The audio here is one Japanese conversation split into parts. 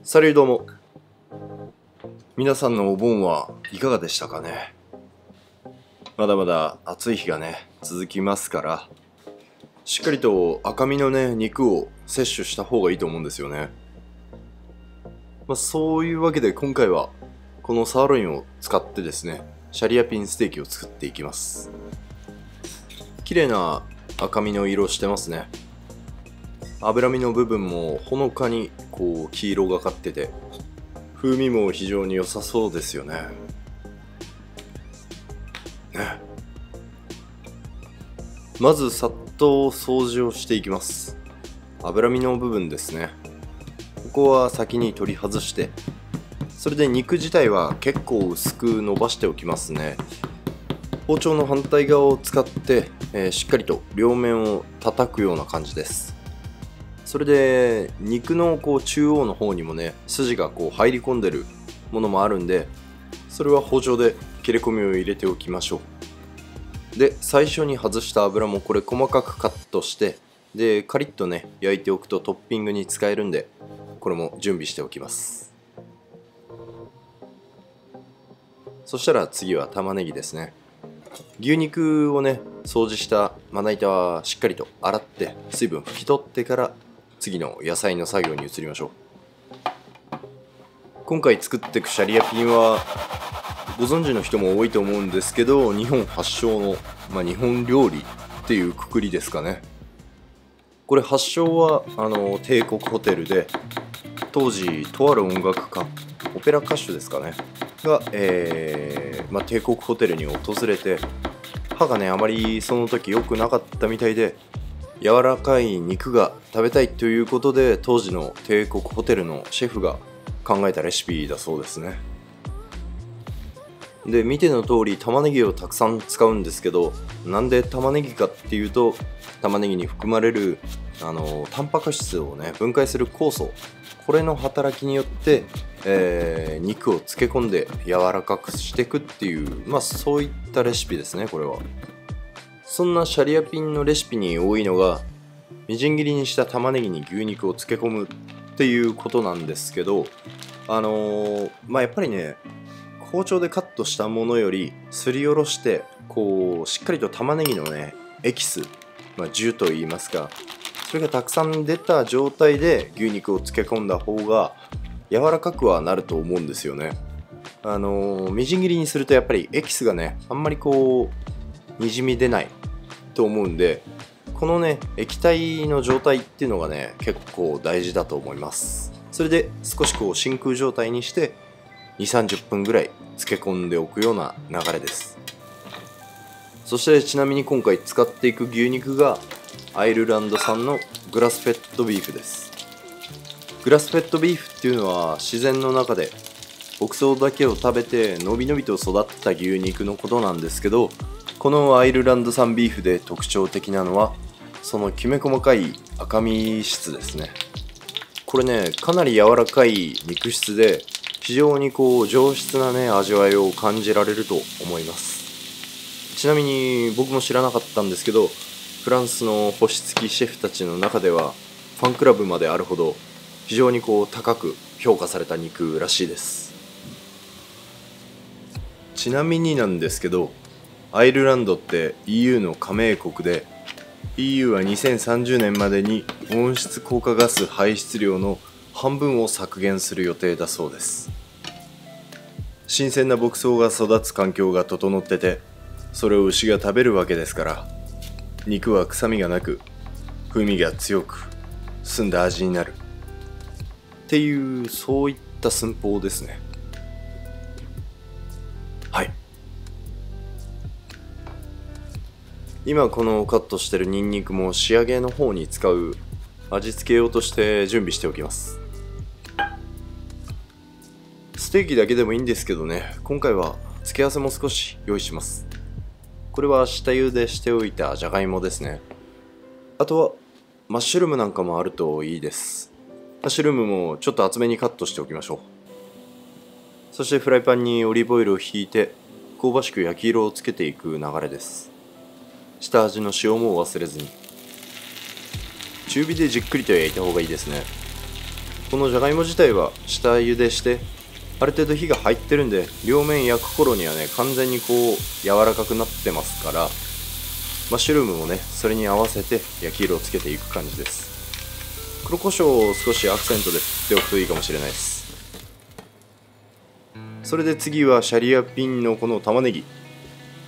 サリューどうも。皆さんのお盆はいかがでしたかね。まだまだ暑い日がね続きますから、しっかりと赤身のね肉を摂取した方がいいと思うんですよね。そういうわけで今回はこのサーロインを使ってですね、シャリアピンステーキを作っていきます。綺麗な赤身の色してますね。脂身の部分もほのかにこう黄色がかってて、風味も非常に良さそうですよね。まずさっと掃除をしていきます。脂身の部分ですね。ここは先に取り外して、それで肉自体は結構薄く伸ばしておきますね。包丁の反対側を使って、しっかりと両面を叩くような感じです。それで肉のこう中央の方にもね筋がこう入り込んでるものもあるんで、それは包丁で切れ込みを入れておきましょう。で最初に外した油もこれ細かくカットして、でカリッとね焼いておくとトッピングに使えるんで、これも準備しておきます。そしたら次は玉ねぎですね。牛肉をね掃除したまな板はしっかりと洗って水分拭き取ってから次の野菜の作業に移りましょう。今回作っていくシャリアピンはご存知の人も多いと思うんですけど、日本発祥の、日本料理っていうくくりですかね。これ発祥は帝国ホテルで、当時とある音楽家、オペラ歌手ですかねが、帝国ホテルに訪れて、歯がねあまりその時良くなかったみたいで、柔らかい肉が食べたいということで、当時の帝国ホテルのシェフが考えたレシピだそうですね。で見ての通り玉ねぎをたくさん使うんですけど、なんで玉ねぎかっていうと、玉ねぎに含まれるタンパク質をね分解する酵素、これの働きによって、肉を漬け込んで柔らかくしていくっていう、そういったレシピですね。これはそんなシャリアピンのレシピに多いのが、みじん切りにした玉ねぎに牛肉を漬け込むっていうことなんですけど、やっぱりね包丁でカットしたものよりすりおろしてこうしっかりと玉ねぎのねエキス、ジュと言いますか、それがたくさん出た状態で牛肉を漬け込んだ方が柔らかくはなると思うんですよね。みじん切りにするとやっぱりエキスがねあんまりこうにじみ出ないと思うんで、このね液体の状態っていうのがね結構大事だと思います。それで少しこう真空状態にして2、30分ぐらい漬け込んでおくような流れです。そしてちなみに今回使っていく牛肉がアイルランド産のグラスフェッドビーフです。グラスフェッドビーフっていうのは自然の中で牧草だけを食べてのびのびと育った牛肉のことなんですけど、このアイルランド産ビーフで特徴的なのはそのきめ細かい赤身質ですね。これねかなり柔らかい肉質で、非常にこう上質なね味わいを感じられると思います。ちなみに僕も知らなかったんですけど、フランスの星付きシェフたちの中ではファンクラブまであるほど非常にこう高く評価された肉らしいです。ちなみになんですけど、アイルランドって EU の加盟国で、 EU は2030年までに温室効果ガス排出量の半分を削減する予定だそうです。新鮮な牧草が育つ環境が整ってて、それを牛が食べるわけですから、肉は臭みがなく風味が強く澄んだ味になるっていう、そういった寸法ですね。はい、今このカットしてるニンニクも仕上げの方に使う味付け用として準備しておきます。ステーキだけでもいいんですけどね、今回は付け合わせも少し用意します。これは下茹でしておいたじゃがいもですね。あとはマッシュルームなんかもあるといいです。マッシュルームもちょっと厚めにカットしておきましょう。そしてフライパンにオリーブオイルをひいて香ばしく焼き色をつけていく流れです。下味の塩も忘れずに。中火でじっくりと焼いた方がいいですね。このじゃがいも自体は下茹でしてある程度火が入ってるんで、両面焼く頃にはね完全にこう柔らかくなってますから、マッシュルームもねそれに合わせて焼き色をつけていく感じです。黒胡椒を少しアクセントで振っておくといいかもしれないです。それで次はシャリアピンのこの玉ねぎ、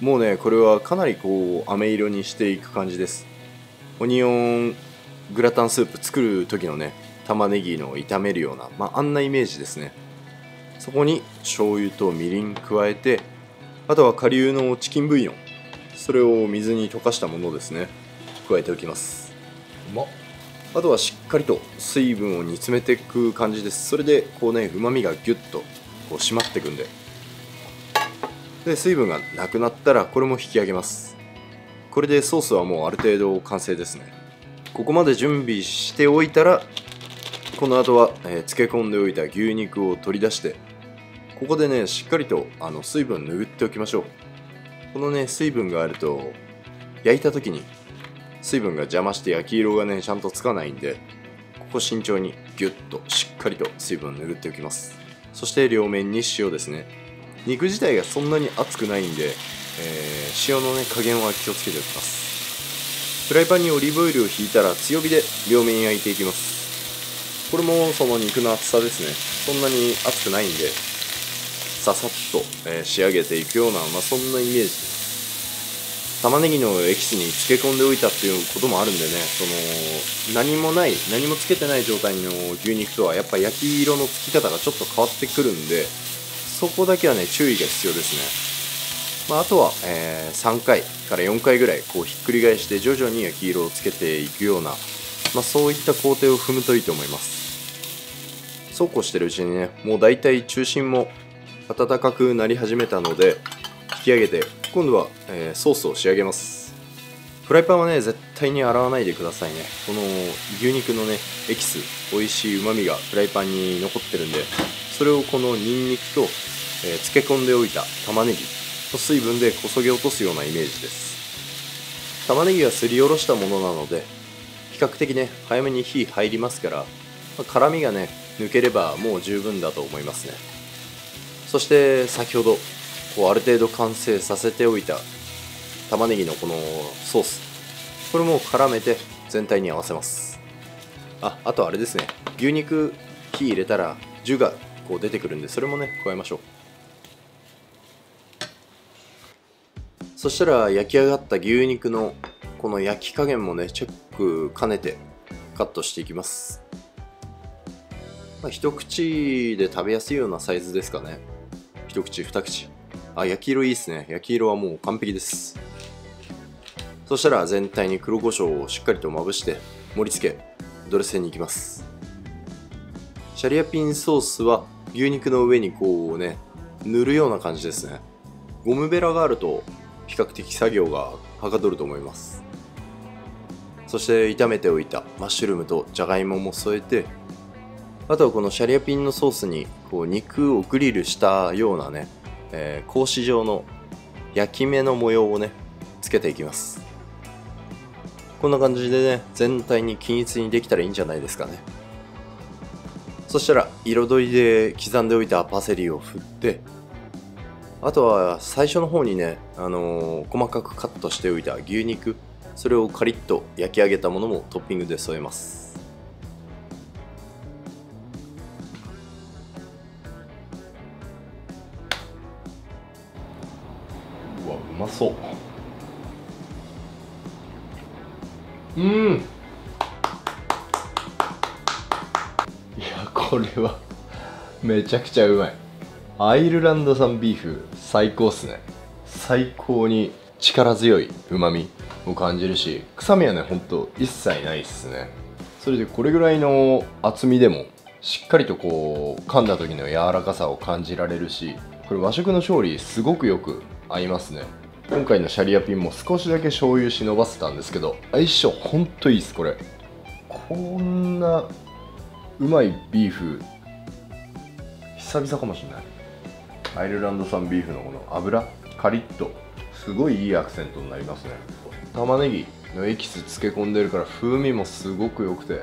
もうねこれはかなりこう飴色にしていく感じです。オニオングラタンスープ作る時のね玉ねぎの炒めるような、あんなイメージですね。そこに醤油とみりん加えて、あとは顆粒のチキンブイヨン、それを水に溶かしたものですね、加えておきます。あとはしっかりと水分を煮詰めていく感じです。それでこうねうまみがギュッとこう締まっていくんで、水分がなくなったらこれも引き上げます。これでソースはもうある程度完成ですね。ここまで準備しておいたら、この後は、漬け込んでおいた牛肉を取り出して、ここでねしっかりと水分拭っておきましょう。このね水分があると焼いた時に水分が邪魔して焼き色がねちゃんとつかないんで、ここ慎重にギュッとしっかりと水分拭っておきます。そして両面に塩ですね。肉自体がそんなに熱くないんで、塩のね加減は気をつけておきます。フライパンにオリーブオイルをひいたら強火で両面焼いていきます。これもその肉の厚さですね、そんなに熱くないんでささっと、仕上げていくような、そんなイメージです。玉ねぎのエキスに漬け込んでおいたっていうこともあるんでね、何もつけてない状態の牛肉とはやっぱ焼き色のつき方がちょっと変わってくるんで、そこだけはね注意が必要ですね。あとは、3回から4回ぐらいこうひっくり返して徐々に焼き色をつけていくような、そういった工程を踏むといいと思います。そうこうしてるうちにねもうだいたい中心も温かくなり始めたので、引き上げて今度は、ソースを仕上げます。フライパンはね絶対に洗わないでくださいね。この牛肉のねエキス、美味しいうまみがフライパンに残ってるんで、それをこのニンニクと、漬け込んでおいた玉ねぎの水分でこそげ落とすようなイメージです。玉ねぎはすりおろしたものなので比較的ね早めに火入りますから、辛みがね抜ければもう十分だと思いますね。そして先ほどこうある程度完成させておいた玉ねぎのこのソース、これも絡めて全体に合わせます。あとあれですね、牛肉火入れたらジュがこう出てくるんで、それもね加えましょう。そしたら焼き上がった牛肉のこの焼き加減もねチェック兼ねてカットしていきます。一口で食べやすいようなサイズですかね。一口二口。焼き色いいですね。焼き色はもう完璧です。そしたら全体に黒胡椒をしっかりとまぶして盛り付けドレッシングに行きます。シャリアピンソースは牛肉の上にこうね塗るような感じですね。ゴムベラがあると比較的作業がはかどると思います。そして炒めておいたマッシュルームとじゃがいもも添えて、あとはこのシャリアピンのソースにこう肉をグリルしたようなね、格子状の焼き目の模様をねつけていきます。こんな感じでね全体に均一にできたらいいんじゃないですかね。そしたら彩りで刻んでおいたパセリを振って、あとは最初の方にね、細かくカットしておいた牛肉、それをカリッと焼き上げたものもトッピングで添えます。うわ、うまそう。いや、これはめちゃくちゃうまい。アイルランド産ビーフ最高っすね。最高に力強い旨味を感じるし、臭みはねほんと一切ないっすね。それでこれぐらいの厚みでもしっかりとこう噛んだ時の柔らかさを感じられるし、これ和食の調理すごくよく合いますね。今回のシャリアピンも少しだけ醤油忍ばせたんですけど、相性ほんといいっす。これこんなうまいビーフ久々かもしれない。アイルランド産ビーフのこの脂カリッとすごいいいアクセントになりますね。玉ねぎのエキス漬け込んでるから風味もすごく良くて、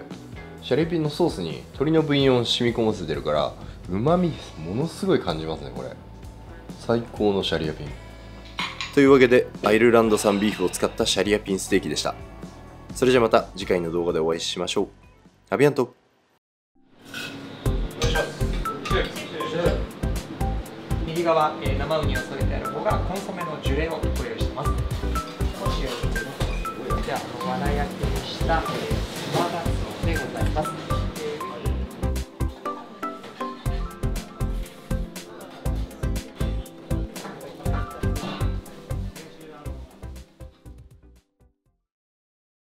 シャリアピンのソースに鶏のブイヨンを染み込ませてるからうまみものすごい感じますね。これ最高のシャリアピンというわけで、アイルランド産ビーフを使ったシャリアピンステーキでした。それじゃまた次回の動画でお会いしましょう。アビアント。右側、生ウニを添えてある方がコンソメのジュレをご用意してます。少しじゃあ、わら焼きにした、